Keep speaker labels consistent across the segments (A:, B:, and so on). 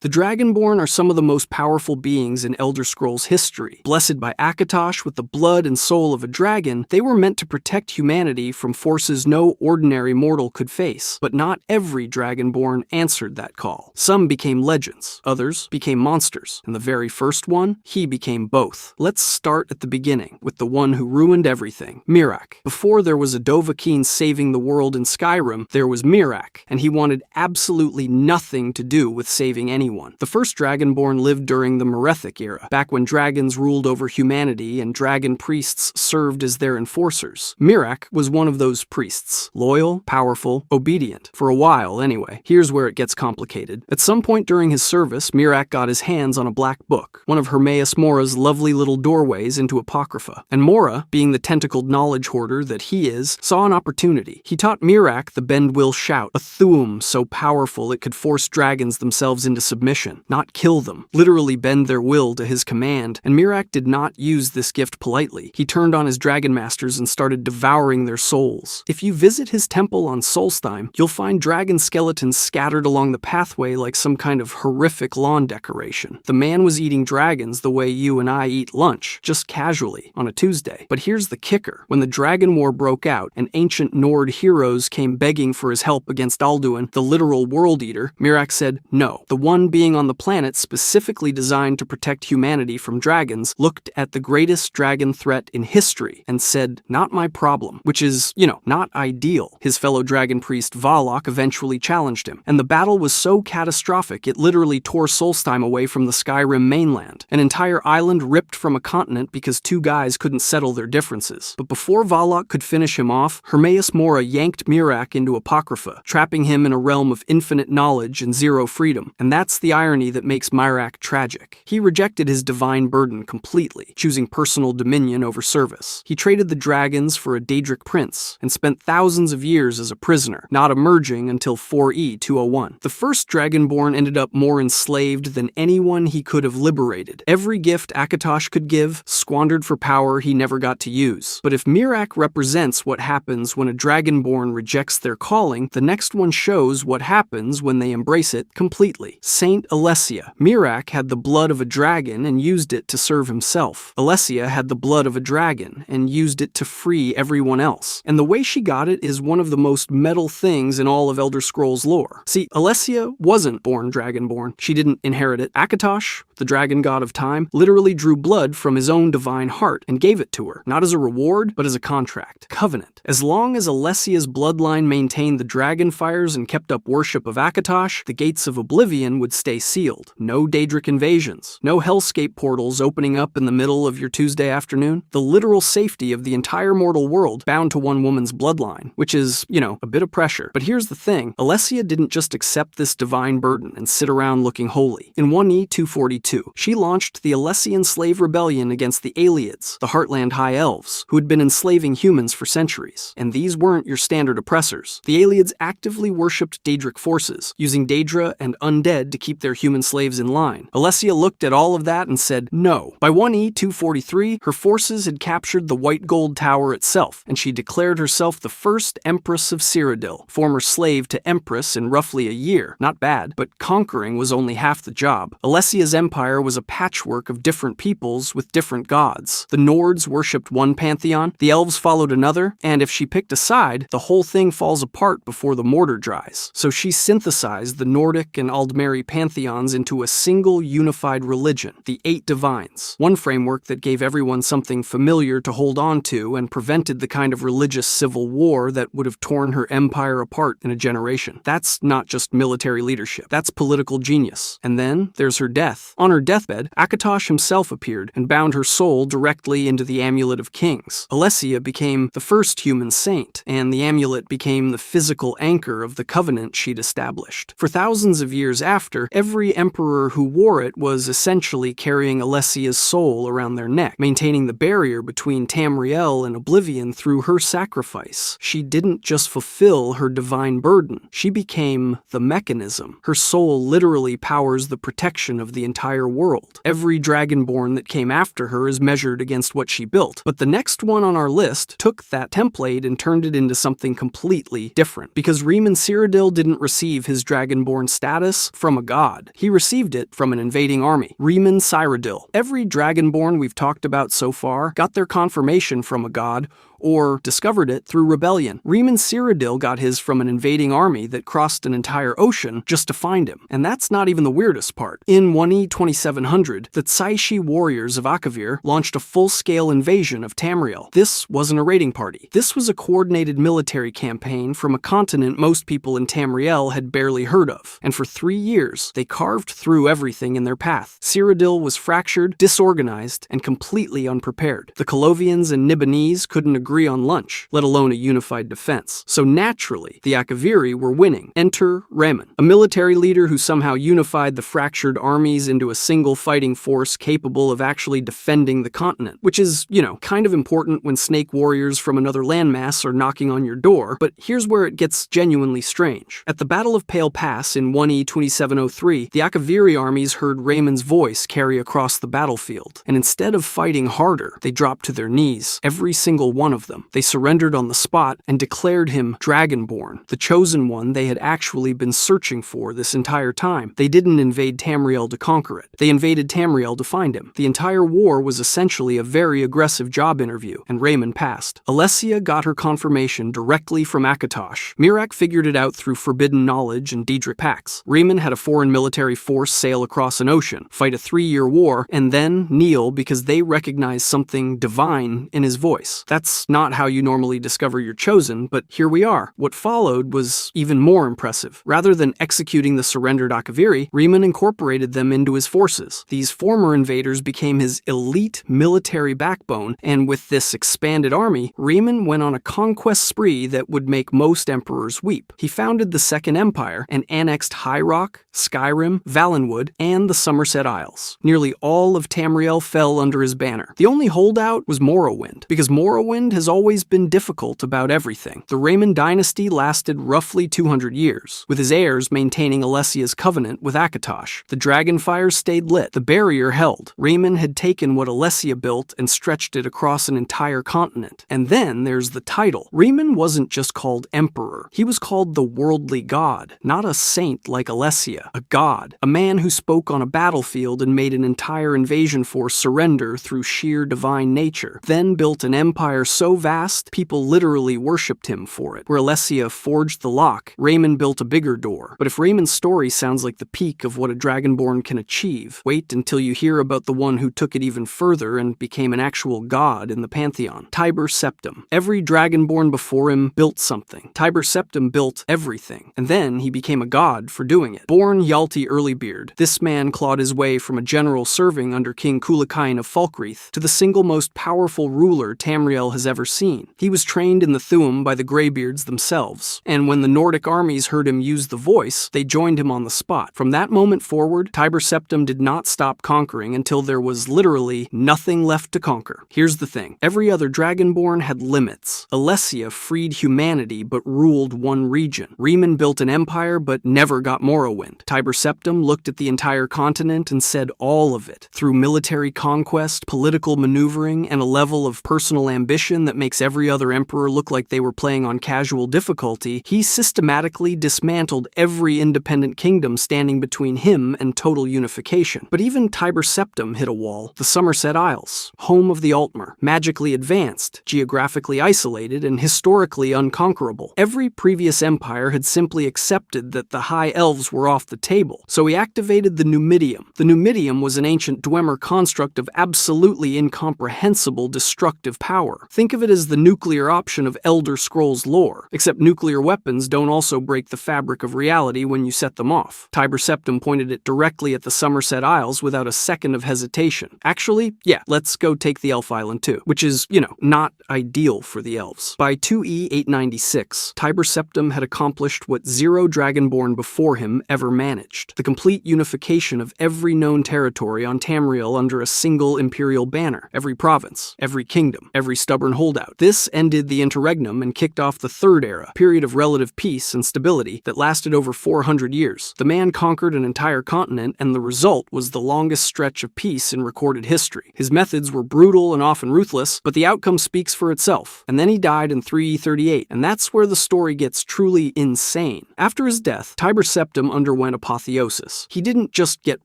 A: The Dragonborn are some of the most powerful beings in Elder Scrolls history. Blessed by Akatosh with the blood and soul of a dragon, they were meant to protect humanity from forces no ordinary mortal could face. But not every Dragonborn answered that call. Some became legends, others became monsters, and the very first one, he became both. Let's start at the beginning, with the one who ruined everything, Miraak. Before there was a Dovahkiin saving the world in Skyrim, there was Miraak, and he wanted absolutely nothing to do with saving anyone. The first Dragonborn lived during the Merethic era, back when dragons ruled over humanity and dragon priests served as their enforcers. Miraak was one of those priests. Loyal, powerful, obedient. For a while, anyway. Here's where it gets complicated. At some point during his service, Miraak got his hands on a black book, one of Hermaeus Mora's lovely little doorways into Apocrypha. And Mora, being the tentacled knowledge hoarder that he is, saw an opportunity. He taught Miraak the Bend Will Shout, a thu'um so powerful it could force dragons themselves into submission, not kill them, literally bend their will to his command, and Miraak did not use this gift politely. He turned on his dragon masters and started devouring their souls. If you visit his temple on Solstheim, you'll find dragon skeletons scattered along the pathway like some kind of horrific lawn decoration. The man was eating dragons the way you and I eat lunch, just casually, on a Tuesday. But here's the kicker. When the Dragon War broke out and ancient Nord heroes came begging for his help against Alduin, the literal world eater, Miraak said no. The one being on the planet specifically designed to protect humanity from dragons looked at the greatest dragon threat in history and said, not my problem, which is, not ideal. His fellow dragon priest Valak eventually challenged him, and the battle was so catastrophic it literally tore Solstheim away from the Skyrim mainland. An entire island ripped from a continent because two guys couldn't settle their differences. But before Valak could finish him off, Hermaeus Mora yanked Miraak into Apocrypha, trapping him in a realm of infinite knowledge and zero freedom. And that's the irony that makes Miraak tragic. He rejected his divine burden completely, choosing personal dominion over service. He traded the dragons for a Daedric prince, and spent thousands of years as a prisoner, not emerging until 4E 201. The first Dragonborn ended up more enslaved than anyone he could have liberated. Every gift Akatosh could give, squandered for power he never got to use. But if Miraak represents what happens when a Dragonborn rejects their calling, the next one shows what happens when they embrace it completely. Saint Alessia. Miraak had the blood of a dragon and used it to serve himself. Alessia had the blood of a dragon and used it to free everyone else. And the way she got it is one of the most metal things in all of Elder Scrolls lore. See, Alessia wasn't born Dragonborn. She didn't inherit it. Akatosh, the dragon god of time, literally drew blood from his own divine heart and gave it to her, not as a reward, but as a contract. Covenant. As long as Alessia's bloodline maintained the dragon fires and kept up worship of Akatosh, the gates of oblivion would stay sealed. No Daedric invasions. No hellscape portals opening up in the middle of your Tuesday afternoon. The literal safety of the entire mortal world bound to one woman's bloodline, which is, a bit of pressure. But here's the thing. Alessia didn't just accept this divine burden and sit around looking holy. In 1E 242, she launched the Alessian slave rebellion against the Aelids, the Heartland High Elves, who had been enslaving humans for centuries. And these weren't your standard oppressors. The Aelids actively worshipped Daedric forces, using Daedra and undead to keep their human slaves in line. Alessia looked at all of that and said no. By 1E 243, her forces had captured the White Gold Tower itself, and she declared herself the first Empress of Cyrodiil, former slave to Empress in roughly a year. Not bad, but conquering was only half the job. Alessia's empire was a patchwork of different peoples with different gods. The Nords worshipped one pantheon, the Elves followed another, and if she picked a side, the whole thing falls apart before the mortar dries. So she synthesized the Nordic and Aldmeri pantheons into a single unified religion, the 8 Divines, one framework that gave everyone something familiar to hold on to and prevented the kind of religious civil war that would have torn her empire apart in a generation. That's not just military leadership, that's political genius. And then there's her death. On her deathbed, Akatosh himself appeared and bound her soul directly into the Amulet of Kings. Alessia became the first human saint, and the amulet became the physical anchor of the covenant she'd established. For thousands of years after, every emperor who wore it was essentially carrying Alessia's soul around their neck, maintaining the barrier between Tamriel and oblivion through her sacrifice. She didn't just fulfill her divine burden, she became the mechanism. Her soul literally powers the protection of the entire world. Every Dragonborn that came after her is measured against what she built, but the next one on our list took that template and turned it into something completely different. Because Riemann Cyrodiil didn't receive his Dragonborn status from a god. He received it from an invading army, Riemann Cyrodiil. Every Dragonborn we've talked about so far got their confirmation from a god, or discovered it through rebellion. Riemann Cyrodiil got his from an invading army that crossed an entire ocean just to find him. And that's not even the weirdest part. In 1E 2700, the Tsaishi warriors of Akavir launched a full-scale invasion of Tamriel. This wasn't a raiding party. This was a coordinated military campaign from a continent most people in Tamriel had barely heard of. And for 3 years, they carved through everything in their path. Cyrodiil was fractured, disorganized, and completely unprepared. The Colovians and Nibbanese couldn't agree on lunch, let alone a unified defense. So naturally, the Akaviri were winning. Enter Raymond, a military leader who somehow unified the fractured armies into a single fighting force capable of actually defending the continent, which is, kind of important when snake warriors from another landmass are knocking on your door, but here's where it gets genuinely strange. At the Battle of Pale Pass in 1E 2703, the Akaviri armies heard Raymond's voice carry across the battlefield, and instead of fighting harder, they dropped to their knees, every single one of them. They surrendered on the spot and declared him Dragonborn, the chosen one they had actually been searching for this entire time. They didn't invade Tamriel to conquer it. They invaded Tamriel to find him. The entire war was essentially a very aggressive job interview, and Raymond passed. Alessia got her confirmation directly from Akatosh. Mirak figured it out through forbidden knowledge and Diedrich Pax. Raymond had a foreign military force sail across an ocean, fight a 3-year war, and then kneel because they recognized something divine in his voice. That's not how you normally discover your chosen, but here we are. What followed was even more impressive. Rather than executing the surrendered Akaviri, Riemann incorporated them into his forces. These former invaders became his elite military backbone, and with this expanded army, Riemann went on a conquest spree that would make most emperors weep. He founded the Second Empire and annexed High Rock, Skyrim, Valenwood, and the Somerset Isles. Nearly all of Tamriel fell under his banner. The only holdout was Morrowind, because Morrowind has always been difficult about everything. The Raymond dynasty lasted roughly 200 years, with his heirs maintaining Alessia's covenant with Akatosh. The dragonfires stayed lit. The barrier held. Raymond had taken what Alessia built and stretched it across an entire continent. And then there's the title. Raymond wasn't just called emperor. He was called the worldly god, not a saint like Alessia, a god, a man who spoke on a battlefield and made an entire invasion force surrender through sheer divine nature, then built an empire so vast people literally worshipped him for it. Where Alessia forged the lock, Raymond built a bigger door. But if Raymond's story sounds like the peak of what a Dragonborn can achieve, wait until you hear about the one who took it even further and became an actual god in the pantheon. Tiber Septim. Every Dragonborn before him built something. Tiber Septim built everything, and then he became a god for doing it. Born Hjalti Earlybeard, this man clawed his way from a general serving under King Kulakain of Falkreath to the single most powerful ruler Tamriel has ever seen. He was trained in the Thuum by the Greybeards themselves, and when the Nordic armies heard him use the voice, they joined him on the spot. From that moment forward, Tiber Septim did not stop conquering until there was literally nothing left to conquer. Here's the thing. Every other Dragonborn had limits. Alessia freed humanity but ruled one region. Riemann built an empire but never got Morrowind. Tiber Septim looked at the entire continent and said all of it. Through military conquest, political maneuvering, and a level of personal ambition that makes every other emperor look like they were playing on casual difficulty, he systematically dismantled every independent kingdom standing between him and total unification. But even Tiber Septim hit a wall. The Somerset Isles, home of the Altmer, magically advanced, geographically isolated, and historically unconquerable. Every previous empire had simply accepted that the High Elves were off the table, so he activated the Numidium. The Numidium was an ancient Dwemer construct of absolutely incomprehensible destructive power. Think of it as the nuclear option of Elder Scrolls lore, except nuclear weapons don't also break the fabric of reality when you set them off. Tiber Septim pointed it directly at the Somerset Isles without a second of hesitation. Actually, yeah, let's go take the Elf Island too, which is, not ideal for the elves. By 2E 896, Tiber Septim had accomplished what zero Dragonborn before him ever managed: the complete unification of every known territory on Tamriel under a single imperial banner. Every province, every kingdom, every stubborn holdout. This ended the interregnum and kicked off the Third Era, a period of relative peace and stability that lasted over 400 years. The man conquered an entire continent, and the result was the longest stretch of peace in recorded history. His methods were brutal and often ruthless, but the outcome speaks for itself. And then he died in 338, and that's where the story gets truly insane. After his death, Tiber Septim underwent apotheosis. He didn't just get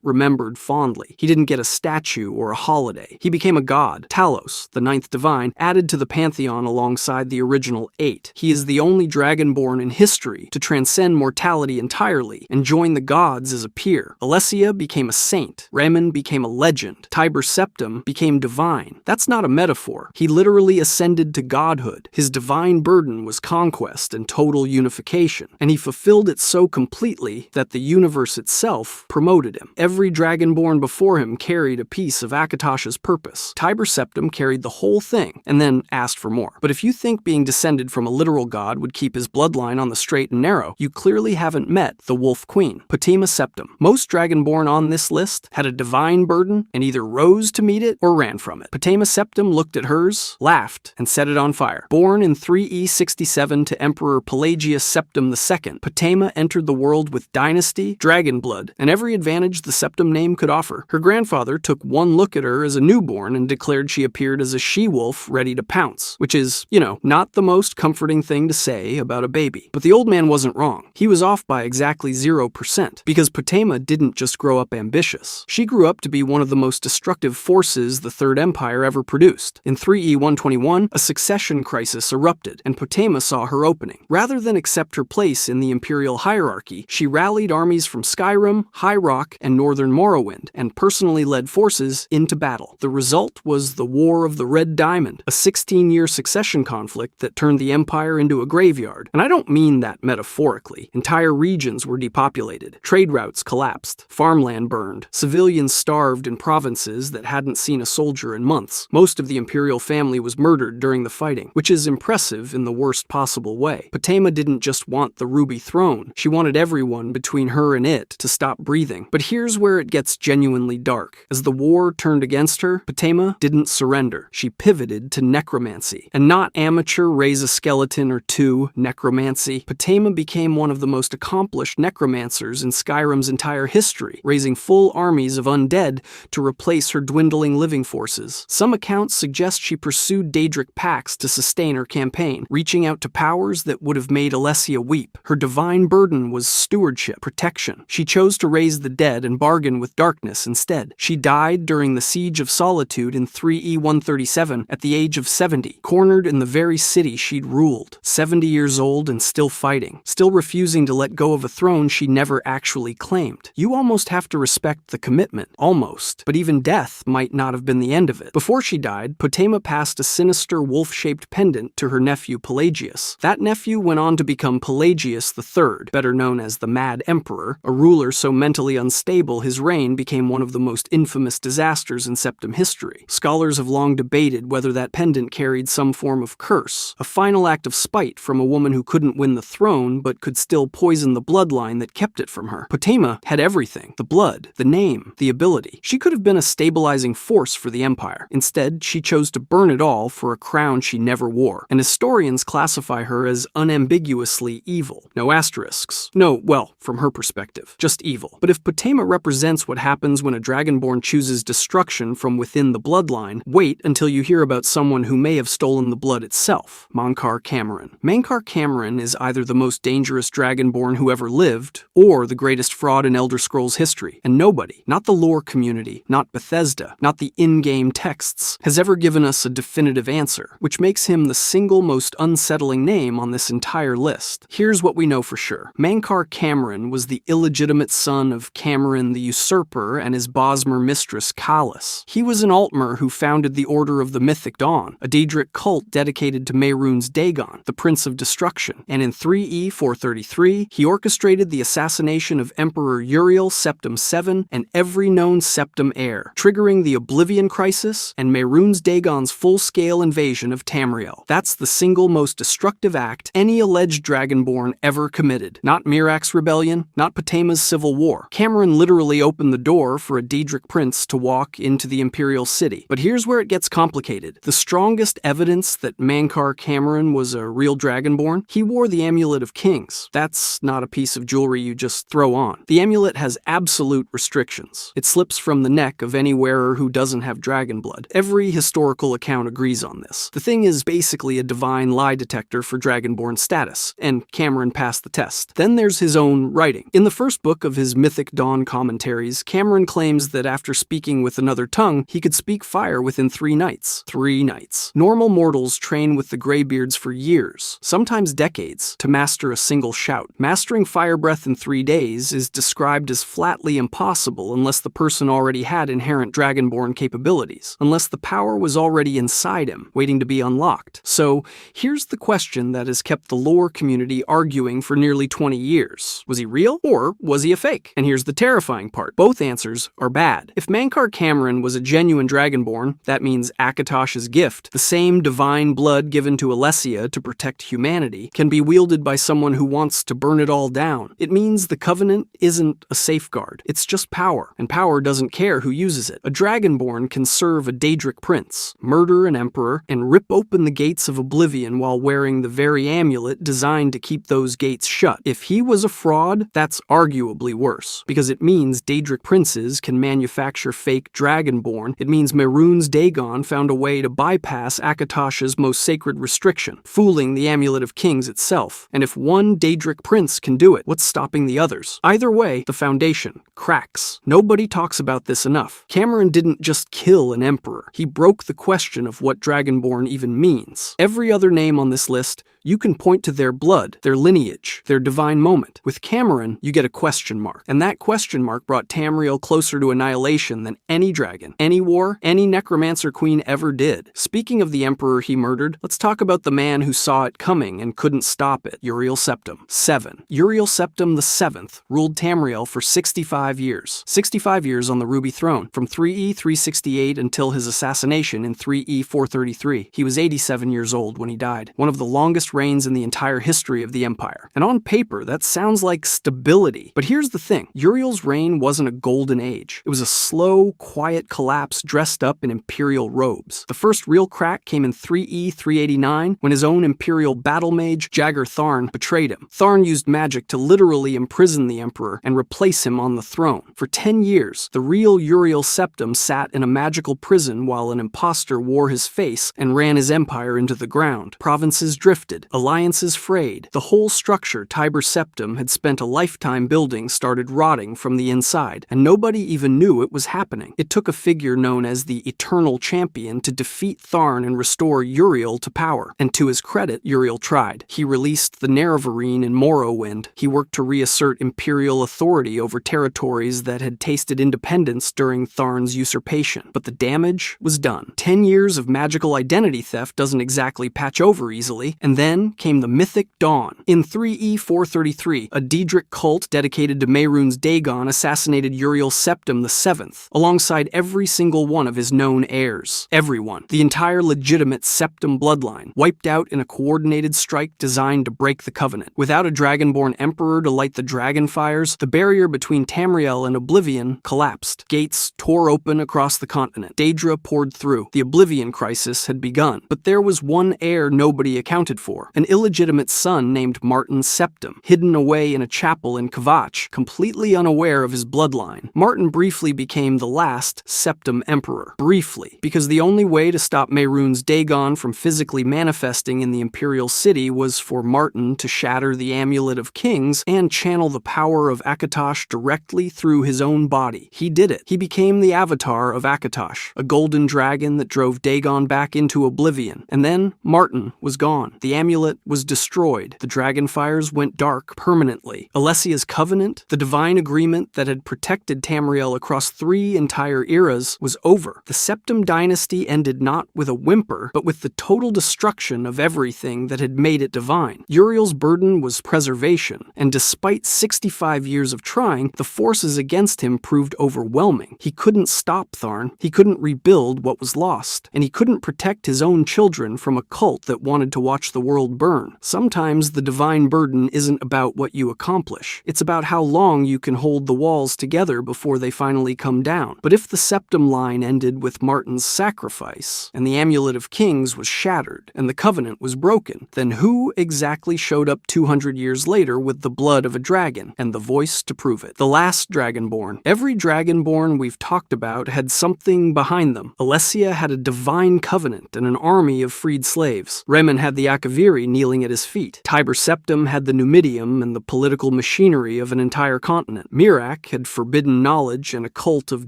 A: remembered fondly. He didn't get a statue or a holiday. He became a god. Talos, the ninth divine, added to the pantheon alongside the original 8. He is the only Dragonborn in history to transcend mortality entirely and join the gods as a peer. Alessia became a saint. Raymond became a legend. Tiber Septim became divine. That's not a metaphor. He literally ascended to godhood. His divine burden was conquest and total unification, and he fulfilled it so completely that the universe itself promoted him. Every Dragonborn before him carried a piece of Akatosh's purpose. Tiber Septim carried the whole thing, and then asked for more. But if you think being descended from a literal god would keep his bloodline on the straight and narrow, you clearly haven't met the Wolf Queen, Potema Septim. Most Dragonborn on this list had a divine burden and either rose to meet it or ran from it. Potema Septim looked at hers, laughed, and set it on fire. Born in 3E67 to Emperor Pelagius Septim II, Potema entered the world with dynasty, dragon blood, and every advantage the Septim name could offer. Her grandfather took one look at her as a newborn and declared she appeared as a she-wolf ready to pounce, which is, not the most comforting thing to say about a baby. But the old man wasn't wrong. He was off by exactly 0%, because Potema didn't just grow up ambitious. She grew up to be one of the most destructive forces the Third Empire ever produced. In 3E121, a succession crisis erupted, and Potema saw her opening. Rather than accept her place in the imperial hierarchy, she rallied armies from Skyrim, High Rock, and Northern Morrowind, and personally led forces into battle. The result was the War of the Red Diamond, a 16-year succession conflict that turned the empire into a graveyard. And I don't mean that metaphorically. Entire regions were depopulated, trade routes collapsed, farmland burned, civilians starved in provinces that hadn't seen a soldier in months. Most of the imperial family was murdered during the fighting, which is impressive in the worst possible way. Potema didn't just want the ruby throne, she wanted everyone between her and it to stop breathing. But here's where it gets genuinely dark. As the war turned against her, Potema didn't surrender. She pivoted to necromancy. And not amateur raise a skeleton or two necromancy. Potema became one of the most accomplished necromancers in Skyrim's entire history, raising full armies of undead to replace her dwindling living forces. Some accounts suggest she pursued Daedric pacts to sustain her campaign, reaching out to powers that would have made Alessia weep. Her divine burden was stewardship, protection. She chose to raise the dead and bargain with darkness instead. She died during the Siege of Solitude in 3E137 at the age of 70, cornered in the very city she'd ruled. 70 years old and still fighting, still refusing to let go of a throne she never actually claimed. You almost have to respect the commitment. Almost. But even death might not have been the end of it. Before she died, Potema passed a sinister wolf-shaped pendant to her nephew Pelagius. That nephew went on to become Pelagius III, better known as the Mad Emperor, a ruler so mentally unstable his reign became one of the most infamous disasters in Septim history. Scholars have long debated whether that pendant carried some form of curse, a final act of spite from a woman who couldn't win the throne but could still poison the bloodline that kept it from her. Potema had everything: the blood, the name, the ability. She could have been a stabilizing force for the empire. Instead, she chose to burn it all for a crown she never wore, and historians classify her as unambiguously evil. No asterisks. No, well, from her perspective, just evil. But if Potema represents what happens when a Dragonborn chooses destruction from within the bloodline, wait until you hear about someone who may have stolen the blood itself: Mankar Camoran. Mankar Camoran is either the most dangerous Dragonborn who ever lived, or the greatest fraud in Elder Scrolls history, and nobody, not the lore community, not Bethesda, not the in-game texts, has ever given us a definitive answer, which makes him the single most unsettling name on this entire list. Here's what we know for sure. Mankar Camoran was the illegitimate son of Camoran the Usurper and his Bosmer mistress Kalis. He was an Altmer who founded the Order of the Mythic Dawn, a Daedric cult dedicated to Mehrunes Dagon, the Prince of Destruction, and in 3E433, he orchestrated the assassination of Emperor Uriel Septim VII and every known Septim heir, triggering the Oblivion Crisis and Mehrunes Dagon's full-scale invasion of Tamriel. That's the single most destructive act any alleged Dragonborn ever committed. Not Mirak's rebellion, not Potema's civil war. Camoran literally opened the door for a Daedric prince to walk into the Imperial City. But here's where it gets complicated. The strongest earliest evidence that Mankar Cameron was a real Dragonborn? He wore the Amulet of Kings. That's not a piece of jewelry you just throw on. The amulet has absolute restrictions. It slips from the neck of any wearer who doesn't have dragon blood. Every historical account agrees on this. The thing is basically a divine lie detector for Dragonborn status, and Cameron passed the test. Then there's his own writing. In the first book of his Mythic Dawn commentaries, Cameron claims that after speaking with another tongue, he could speak fire within 3 nights. 3 nights. Normal mortals train with the Greybeards for years, sometimes decades, to master a single shout. Mastering fire breath in 3 days is described as flatly impossible unless the person already had inherent Dragonborn capabilities, unless the power was already inside him, waiting to be unlocked. So, here's the question that has kept the lore community arguing for nearly 20 years. Was he real, or was he a fake? And here's the terrifying part. Both answers are bad. If Mankar Cameron was a genuine Dragonborn, that means Akatosh's gift, the same divine blood given to Alessia to protect humanity, can be wielded by someone who wants to burn it all down. It means the Covenant isn't a safeguard. It's just power, and power doesn't care who uses it. A Dragonborn can serve a Daedric prince, murder an emperor, and rip open the gates of oblivion while wearing the very amulet designed to keep those gates shut. If he was a fraud, that's arguably worse, because it means Daedric princes can manufacture fake Dragonborn. It means Mehrunes Dagon found a way to bypass Akatosh's most sacred restriction, fooling the Amulet of Kings itself. And if one Daedric prince can do it, what's stopping the others? Either way, the foundation cracks. Nobody talks about this enough. Cameron didn't just kill an emperor. He broke the question of what Dragonborn even means. Every other name on this list, you can point to their blood, their lineage, their divine moment. With Cameron, you get a question mark. And that question mark brought Tamriel closer to annihilation than any dragon, any war, any necromancer queen ever did. Speaking of the emperor he murdered, let's talk about the man who saw it coming and couldn't stop it, Uriel Septim. 7. Uriel Septim VII ruled Tamriel for 65 years. 65 years on the Ruby Throne, from 3E 368 until his assassination in 3E 433. He was 87 years old when he died. One of the longest reigns in the entire history of the Empire. And on paper, that sounds like stability. But here's the thing. Uriel's reign wasn't a golden age. It was a slow, quiet collapse dressed up in imperial robes. The first real crack came in 3E 389 when his own imperial battle mage, Jagger Tharn, betrayed him. Tharn used magic to literally imprison the emperor and replace him on the throne. For 10 years, the real Uriel Septim sat in a magical prison while an imposter wore his face and ran his empire into the ground. Provinces drifted. Alliances frayed. The whole structure Tiber Septim had spent a lifetime building started rotting from the inside, and nobody even knew it was happening. It took a figure known as the Eternal Champion to defeat Tharn and restore Uriel to power. And to his credit, Uriel tried. He released the Nerevarine in Morrowind. He worked to reassert imperial authority over territories that had tasted independence during Tharn's usurpation. But the damage was done. 10 years of magical identity theft doesn't exactly patch over easily, and then came the Mythic Dawn. In 3E 433, a Daedric cult dedicated to Mehrunes Dagon assassinated Uriel Septim VII, alongside every single one of his known heirs. Everyone. The entire legitimate Septim bloodline, wiped out in a coordinated strike designed to break the Covenant. Without a Dragonborn emperor to light the dragon fires, the barrier between Tamriel and Oblivion collapsed. Gates tore open across the continent. Daedra poured through. The Oblivion crisis had begun. But there was one heir nobody accounted for. An illegitimate son named Martin Septim, hidden away in a chapel in Kvatch, completely unaware of his bloodline. Martin briefly became the last Septim emperor. Briefly. Because the only way to stop Mehrunes Dagon from physically manifesting in the imperial city was for Martin to shatter the Amulet of Kings and channel the power of Akatosh directly through his own body. He did it. He became the avatar of Akatosh, a golden dragon that drove Dagon back into oblivion. And then Martin was gone. The amulet was destroyed. The dragon fires went dark permanently. Alessia's covenant, the divine agreement that had protected Tamriel across 3 entire eras, was over. The Septim dynasty ended not with a whimper, but with the total destruction of everything that had made it divine. Uriel's burden was preservation, and despite 65 years of trying, the forces against him proved overwhelming. He couldn't stop Tharn, he couldn't rebuild what was lost, and he couldn't protect his own children from a cult that wanted to watch the world burn. Sometimes the divine burden isn't about what you accomplish. It's about how long you can hold the walls together before they finally come down. But if the Septim line ended with Martin's sacrifice, and the amulet amulet of kings was shattered and the covenant was broken, then who exactly showed up 200 years later with the blood of a dragon and the voice to prove it? The last Dragonborn. Every Dragonborn we've talked about had something behind them. Alessia had a divine covenant and an army of freed slaves. Remen had the Akaviri kneeling at his feet. Tiber Septim had the Numidium and the political machinery of an entire continent. Mirac had forbidden knowledge and a cult of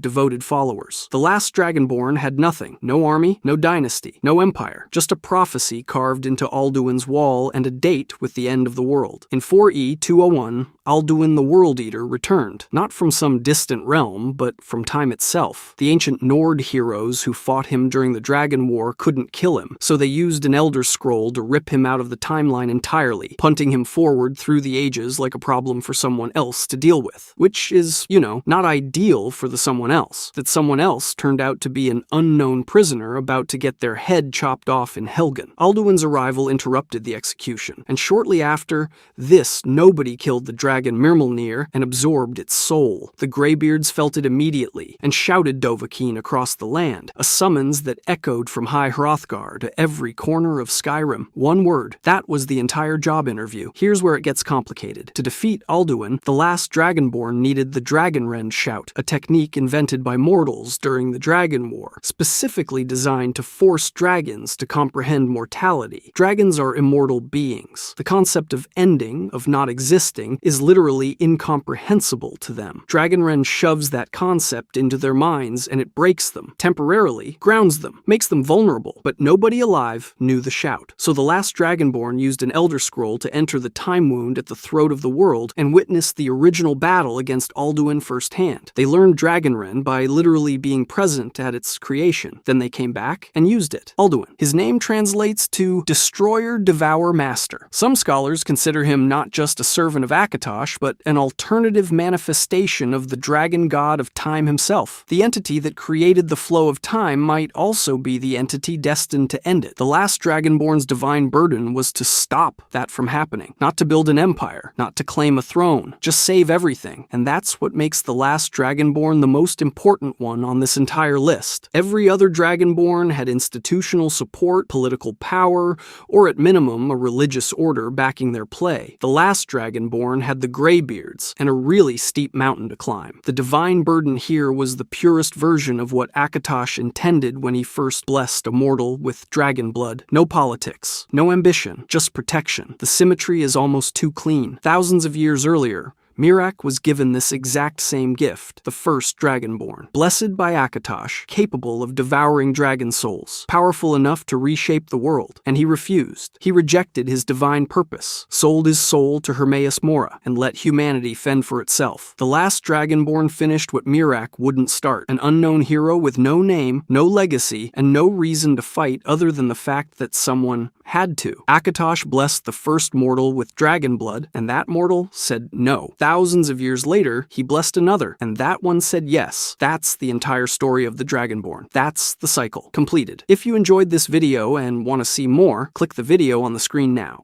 A: devoted followers. The last Dragonborn had nothing. No army, no dynasty, no empire. Just a prophecy carved into Alduin's wall and a date with the end of the world. In 4E 201, Alduin the World Eater returned, not from some distant realm, but from time itself. The ancient Nord heroes who fought him during the Dragon War couldn't kill him, so they used an Elder Scroll to rip him out of the timeline entirely, punting him forward through the ages like a problem for someone else to deal with. Which is, not ideal for the someone else. That someone else turned out to be an unknown prisoner about to get their head chopped off in Helgen. Alduin's arrival interrupted the execution, and shortly after this, nobody killed the dragon Mirmilnir and absorbed its soul. The Greybeards felt it immediately and shouted Dovahkiin across the land, a summons that echoed from High Hrothgar to every corner of Skyrim. One word. That was the entire job interview. Here's where it gets complicated. To defeat Alduin, the last Dragonborn needed the Dragonrend shout, a technique invented by mortals during the Dragon War, specifically designed to force dragons to comprehend mortality. Dragons are immortal beings. The concept of ending, of not existing, is literally incomprehensible to them. Dragonrend shoves that concept into their minds and it breaks them, temporarily, grounds them, makes them vulnerable, but nobody alive knew the shout. So the last Dragonborn used an Elder Scroll to enter the time wound at the throat of the world and witness the original battle against Alduin firsthand. They learned Dragonrend by literally being present at its creation. Then they came back and used it. Alduin. His name translates to Destroyer, Devour, Master. Some scholars consider him not just a servant of Akatosh, but an alternative manifestation of the dragon god of time himself. The entity that created the flow of time might also be the entity destined to end it. The last Dragonborn's divine burden was to stop that from happening, not to build an empire, not to claim a throne, just save everything. And that's what makes the last Dragonborn the most important one on this entire list. Every other Dragonborn had institutional support, political power, or at minimum a religious order backing their play. The last Dragonborn had the Greybeards and a really steep mountain to climb. The divine burden here was the purest version of what Akatosh intended when he first blessed a mortal with dragon blood. No politics, no ambition, just protection. The symmetry is almost too clean. Thousands of years earlier, Mirac was given this exact same gift, the first Dragonborn, blessed by Akatosh, capable of devouring dragon souls, powerful enough to reshape the world, and he refused. He rejected his divine purpose, sold his soul to Hermaeus Mora, and let humanity fend for itself. The last Dragonborn finished what Mirac wouldn't start, an unknown hero with no name, no legacy, and no reason to fight other than the fact that someone had to. Akatosh blessed the first mortal with dragon blood, and that mortal said no. Thousands of years later, he blessed another, and that one said yes. That's the entire story of the Dragonborn. That's the cycle, completed. If you enjoyed this video and want to see more, click the video on the screen now.